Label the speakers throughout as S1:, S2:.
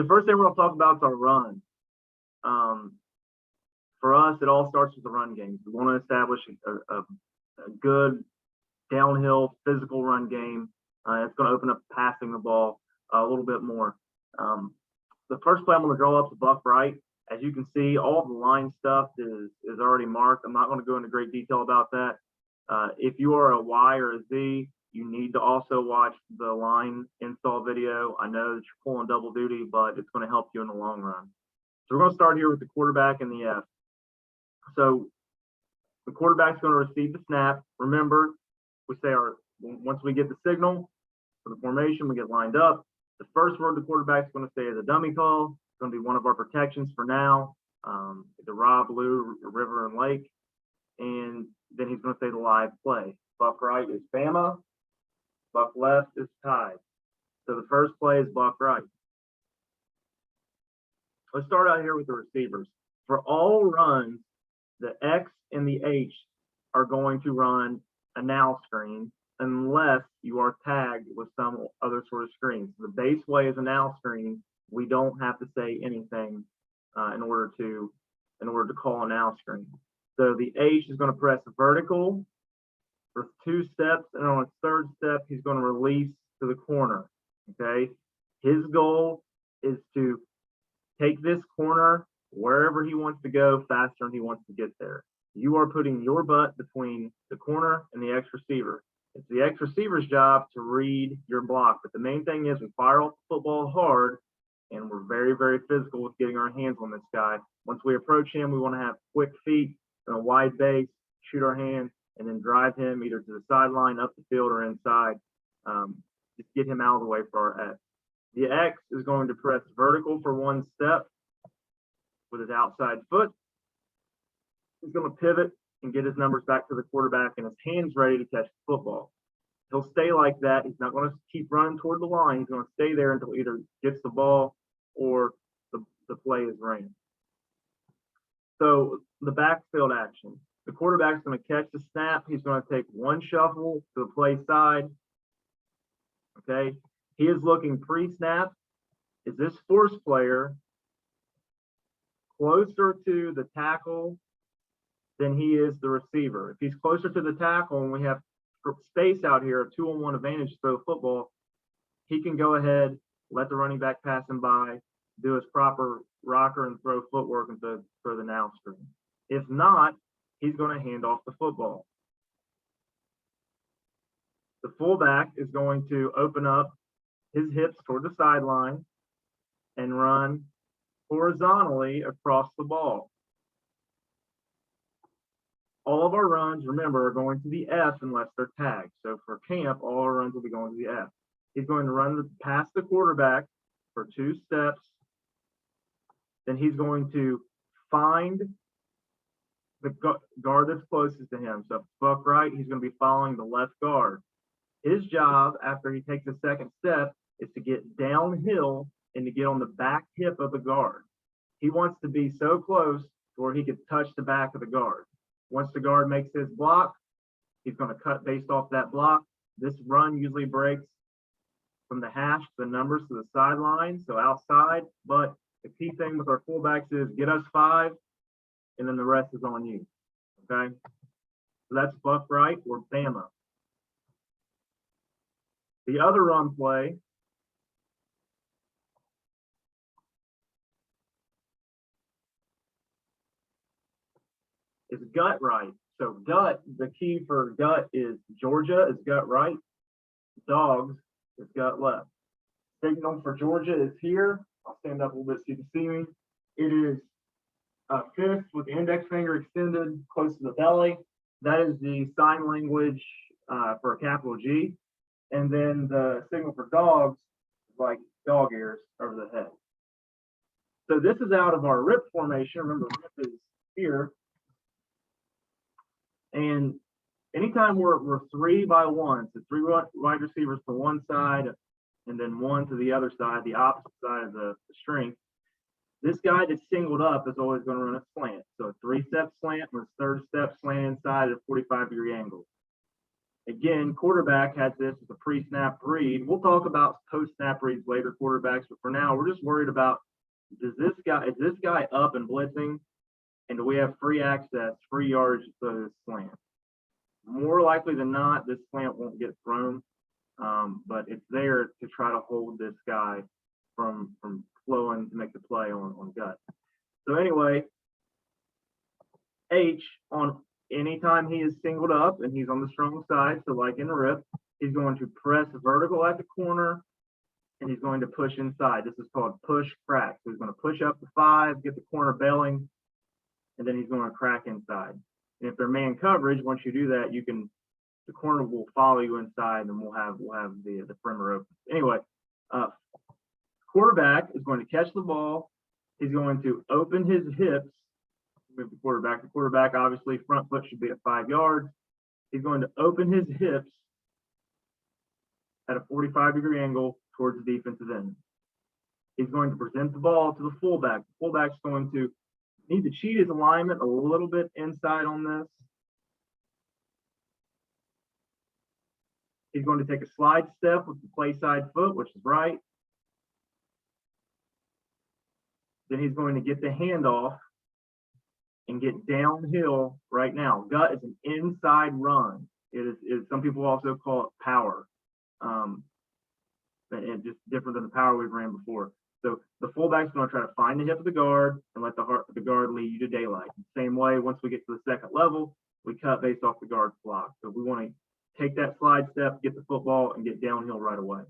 S1: The first thing we're going to talk about is our run. For us, it all starts with the run game. We want to establish a good downhill physical run game. It's going to open up passing the ball a little bit more. The first play I'm going to draw up is buck right. As you can see, all the line stuff is already marked. I'm not going to go into great detail about that. If you are a Y or a Z, you need to also watch the line install video. I know that you're pulling double duty, but it's going to help you in the long run. So we're going to start here with the quarterback and the F. So the quarterback's going to receive the snap. Remember, we say once we get the signal for the formation, we get lined up. The first word the quarterback's going to say is a dummy call. It's going to be one of our protections for now, the raw, blue, river, and lake. And then he's going to say the live play. Buck right is Bama. Buck left is Tide. So the first play is buck right. Let's start out here with the receivers. For all runs, the X and the H are going to run a now screen unless you are tagged with some other sort of screen. So the base way is a now screen. We don't have to say anything in order to call a now screen. So the H is going to press vertical for 2 steps, and on its 3rd step, he's going to release to the corner. Okay, his goal is to take this corner wherever he wants to go faster than he wants to get there. You are putting your butt between the corner and the X receiver. It's the X receiver's job to read your block, but the main thing is we fire off the football hard, and we're very, very physical with getting our hands on this guy. Once we approach him, we want to have quick feet and a wide base, shoot our hand, and then drive him either to the sideline, up the field, or inside. Just get him out of the way for our X. The X is going to press vertical for 1 step with his outside foot. He's going to pivot and get his numbers back to the quarterback and his hands ready to catch the football. He'll stay like that. He's not going to keep running toward the line. He's going to stay there until either gets the ball or the play is ran. So the backfield action. The quarterback's going to catch the snap. He's going to take 1 shuffle to the play side. Okay. He is looking pre-snap. Is this force player closer to the tackle than he is the receiver? If he's closer to the tackle and we have space out here, a 2-on-1 advantage to throw the football, he can go ahead, let the running back pass him by, do his proper rocker and throw footwork and throw the now screen. If not, he's going to hand off the football. The fullback is going to open up his hips toward the sideline and run horizontally across the ball. All of our runs, remember, are going to the F unless they're tagged. So for camp, all our runs will be going to the F. He's going to run past the quarterback for 2 steps. Then he's going to find the guard that's closest to him. So if it's buck right, he's going to be following the left guard. His job, after he takes the 2nd step, is to get downhill and to get on the back hip of the guard. He wants to be so close to where he could touch the back of the guard. Once the guard makes his block, he's going to cut based off that block. This run usually breaks from the hash to the numbers to the sideline, so outside. But the key thing with our fullbacks is get us 5, and then the rest is on you. Okay? So that's buck right or Bama. The other run play is gut right. So gut, the key for gut is Georgia is gut right. Dogs is gut left. Signal for Georgia is here. I'll stand up a little bit so you can see me. It is a fist with the index finger extended close to the belly. That is the sign language for a capital G. And then the signal for dogs is like dog ears over the head. So this is out of our rip formation. Remember, rip is here. And anytime we're 3 by 1, so 3 wide receivers to one side and then 1 to the other side, the opposite side of the string, this guy that's singled up is always going to run a slant. So a 3-step slant with a 3rd step slant inside at a 45-degree angle. Again, quarterback has this as a pre-snap read. We'll talk about post-snap reads later, quarterbacks, but for now, we're just worried about, is this guy up and blitzing, and do we have free access, free yards to this slant? More likely than not, this slant won't get thrown, but it's there to try to hold this guy from flowing to make the play on gut. So anyway, H, on anytime he is singled up and he's on the strong side, so like in a rip, he's going to press vertical at the corner and he's going to push inside. This is called push crack. So he's going to push up to 5, get the corner bailing, and then he's going to crack inside. And if they're man coverage, once you do that, the corner will follow you inside and we'll have the perimeter open. Anyway, quarterback is going to catch the ball. He's going to open his hips. Move the quarterback. The quarterback, obviously, front foot should be at 5 yards. He's going to open his hips at a 45-degree angle towards the defensive end. He's going to present the ball to the fullback. The fullback's going to need to cheat his alignment a little bit inside on this. He's going to take a slide step with the play side foot, which is right. Then he's going to get the handoff and get downhill right now. Gut is an inside run. It is some people also call it power. And just different than the power we've ran before. So the fullback's going to try to find the hip of the guard and let the guard lead you to daylight. Same way, once we get to the second level, we cut based off the guard's block. So we want to take that slide step, get the football, and get downhill right away.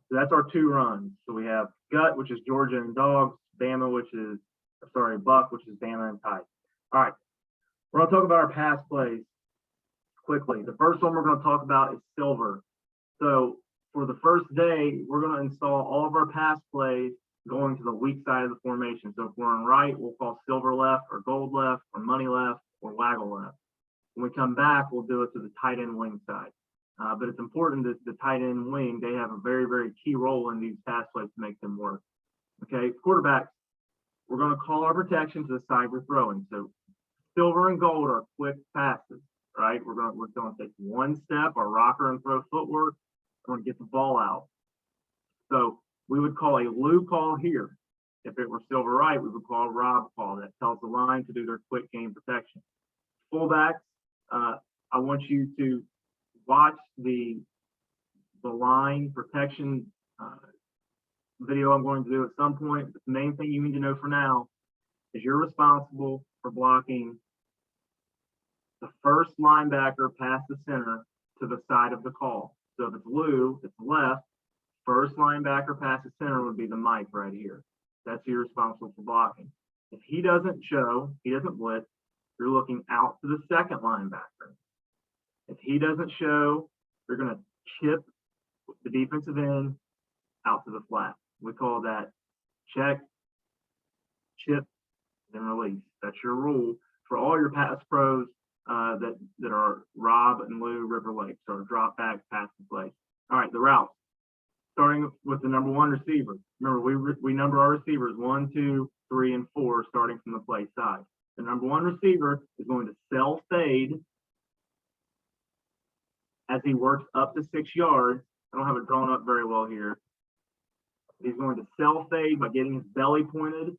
S1: So that's our 2 runs. So we have gut, which is Georgia and dogs, Buck, which is Bama and Tide. All right, we're going to talk about our pass plays quickly. The first one we're going to talk about is silver. So for the first day, we're going to install all of our pass plays going to the weak side of the formation. So if we're on right, we'll call silver left or gold left or money left or waggle left. When we come back, we'll do it to the tight end wing side. But it's important that the tight end wing, they have a very, very key role in these pass plays to make them work. Okay, quarterbacks, we're going to call our protection to the side we're throwing. So silver and gold are quick passes, right? We're going to take one step, our rocker and throw footwork. We're going to get the ball out. So we would call a Lou call here. If it were silver right, we would call a Rob call. That tells the line to do their quick game protection. Fullbacks, I want you to watch the line protection video I'm going to do at some point. But the main thing you need to know for now is you're responsible for blocking the first linebacker past the center to the side of the call. So if it's Lou, it's left. First linebacker past the center would be the Mike right here. That's who you're responsible for blocking. If he doesn't show, he doesn't blitz, you're looking out to the second linebacker. If he doesn't show, you're going to chip the defensive end out to the flat. We call that check, chip, then release. That's your rule for all your pass pros that are Rob and Lou River Lakes, or drop back, pass and play. All right, the route. Starting with the number 1 receiver. Remember, we number our receivers 1, 2, 3, and 4, starting from the play side. The number 1 receiver is going to sell fade as he works up to 6 yards. I don't have it drawn up very well here. He's going to sell fade by getting his belly pointed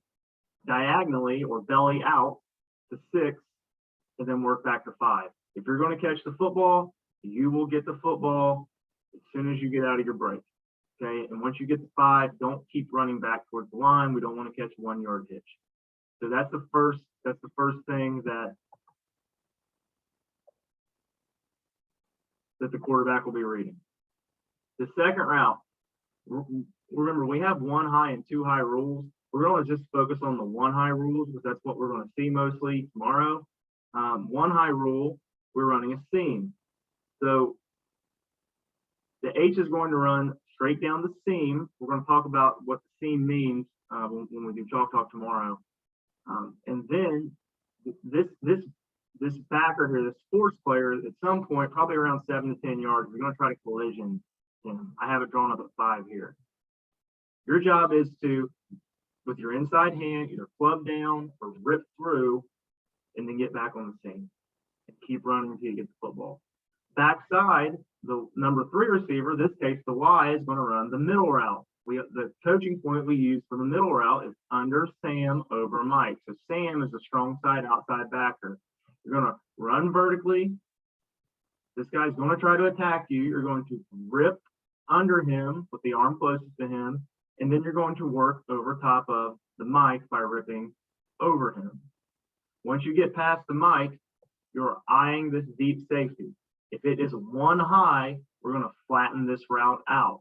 S1: diagonally or belly out to 6, and then work back to 5. If you're going to catch the football, you will get the football as soon as you get out of your break. Okay, and once you get to 5, don't keep running back towards the line. We don't want to catch 1-yard hitch. So that's the first thing that the quarterback will be reading. The second route, remember, we have 1 high and 2 high rules. We're going to just focus on the 1 high rules because that's what we're going to see mostly tomorrow. 1 high rule, we're running a seam. So the H is going to run straight down the seam. We're going to talk about what the seam means when we do Chalk Talk tomorrow. And then this backer here, this sports player, at some point, probably around 7 to 10 yards, we're going to try to collision him. I have it drawn up at 5 here. Your job is to, with your inside hand, either club down or rip through, and then get back on the seam. and keep running until you get the football. Backside, the number 3 receiver, this case the Y, is going to run the middle route. The coaching point we use for the middle route is under Sam over Mike. So Sam is a strong side outside backer. You're going to run vertically. This guy's going to try to attack you. You're going to rip under him with the arm closest to him, and then you're going to work over top of the Mike by ripping over him. Once you get past the Mike, you're eyeing this deep safety. If it is 1 high, we're going to flatten this route out.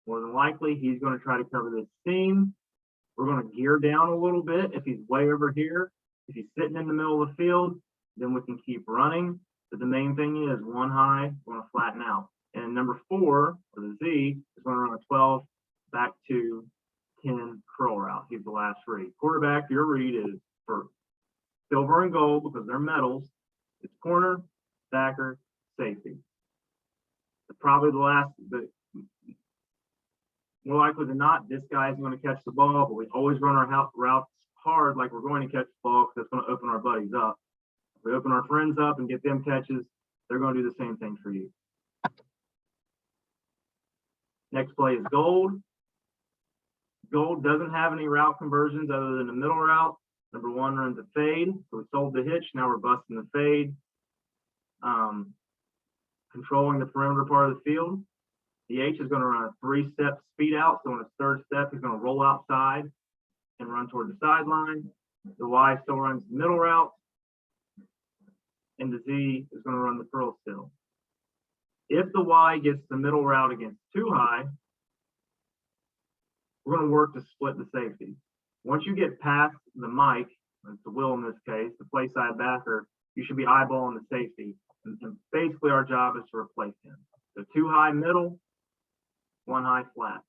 S1: More than likely, he's going to try to cover this seam. We're going to gear down a little bit if he's way over here. If he's sitting in the middle of the field, then we can keep running. But the main thing is 1 high, we're going to flatten out. And number 4, or the Z, is going to run a 12 back to 10 curl route. He's the last read. Quarterback, your read is for silver and gold because they're metals. It's corner, backer, safety. Probably the last, more likely than not, this guy is going to catch the ball, but we always run our routes hard like we're going to catch the ball because that's going to open our buddies up. If we open our friends up and get them catches, they're going to do the same thing for you. Next play is gold. Gold doesn't have any route conversions other than the middle route. Number 1 runs a fade. So we sold the hitch. Now we're busting the fade. Controlling the perimeter part of the field. The H is going to run a 3-step speed out. So on his 3rd step, he's going to roll outside and run toward the sideline. The Y still runs the middle route. And the Z is going to run the curl still. If the Y gets the middle route against 2 high, we're going to work to split the safety. Once you get past the Mike, it's the Will in this case, the play side backer, you should be eyeballing the safety. And basically our job is to replace him. So 2 high middle, 1 high flat.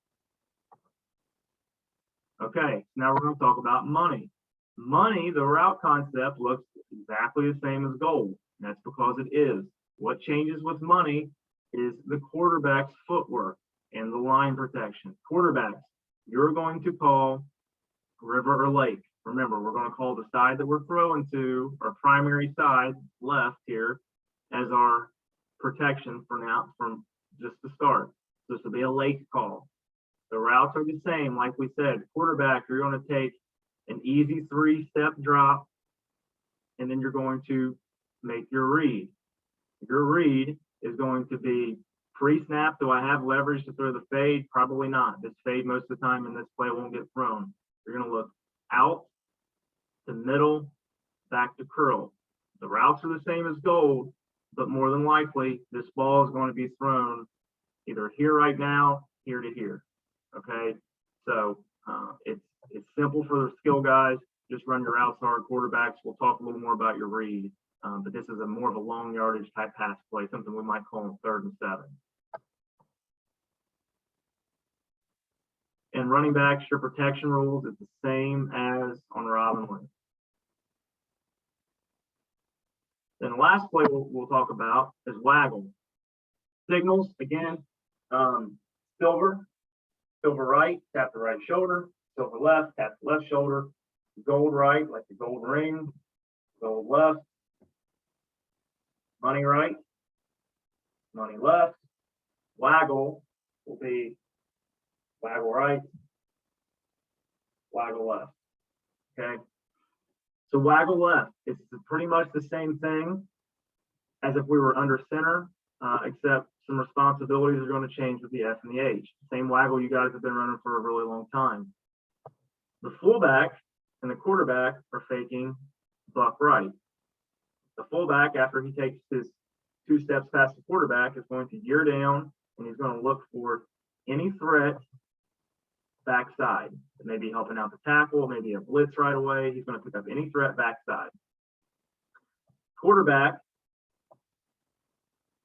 S1: Okay, so now we're going to talk about money. Money, the route concept looks exactly the same as gold. And that's because it is. What changes with money is the quarterback's footwork and the line protection. Quarterbacks, you're going to call river or lake. Remember, we're going to call the side that we're throwing to, our primary side, left here, as our protection for now, from just the start. So this will be a lake call. The routes are the same, like we said. Quarterback, you're going to take an easy 3-step drop, and then you're going to make your read. Your read is going to be pre-snap. Do I have leverage to throw the fade? Probably not. This fade most of the time in this play won't get thrown. You're going to look out to middle, back to curl. The routes are the same as gold, but more than likely, this ball is going to be thrown either here right now, here to here. Okay, so it's simple for the skill guys. Just run your routes hard. Quarterbacks, we'll talk a little more about your read, but this is more of a long yardage type pass play, something we might call in 3rd and 7. And running backs, your protection rules is the same as on Robin Hood. Then the last play we'll talk about is Waggle. Signals, again, silver right, tap the right shoulder, silver left, tap the left shoulder, gold right, like the gold ring, gold left, money right, money left. Waggle will be waggle right, waggle left. Okay. So waggle left, it's pretty much the same thing as if we were under center, except some responsibilities are going to change with the F and the H. Same waggle you guys have been running for a really long time. The fullback and the quarterback are faking buck right. The fullback, after he takes his 2 steps past the quarterback, is going to gear down and he's going to look for any threat backside. It may be helping out the tackle, maybe a blitz right away. He's going to pick up any threat backside. Quarterback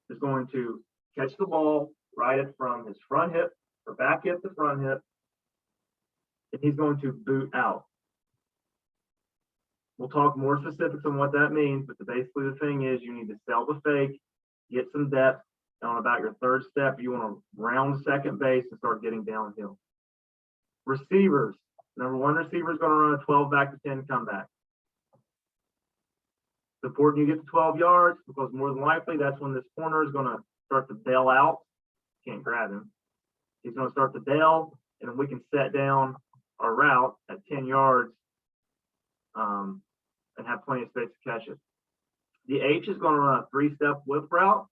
S1: is going to catch the ball right it from his front hip or back hip to front hip, and he's going to boot out. We'll talk more specifics on what that means, but basically the thing is you need to sell the fake, get some depth, and on about your 3rd step, you want to round second base and start getting downhill. Receivers, number 1 receiver is going to run a 12 back to 10 comeback. It's important you get to 12 yards because more than likely that's when this corner is going to start to bail out. Can't grab him. He's going to start to bail, and then we can set down our route at 10 yards and have plenty of space to catch it. The H is going to run a 3-step whip route.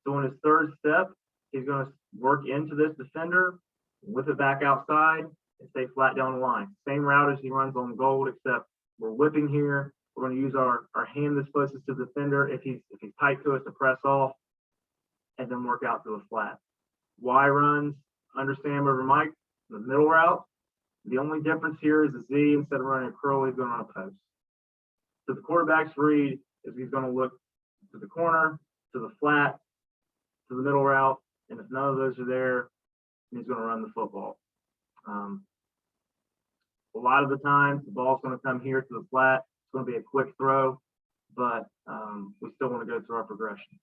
S1: So on his third step, he's going to work into this defender, whip it back outside, and stay flat down the line. Same route as he runs on gold, except we're whipping here. We're going to use our hand that's closest to the defender if he's tight to us to press off, and then work out to a flat. Y runs under Sam over Mike, the middle route. The only difference here is the Z, instead of running a curl, he's going to run a post. So the quarterback's read is he's going to look to the corner, to the flat, to the middle route, and if none of those are there, he's going to run the football. A lot of the times, the ball's going to come here to the flat. It's going to be a quick throw, but we still want to go through our progression.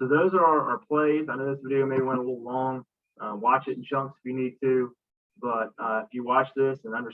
S1: So those are our plays. I know this video may went a little long. Watch it in chunks if you need to, but if you watch this and understand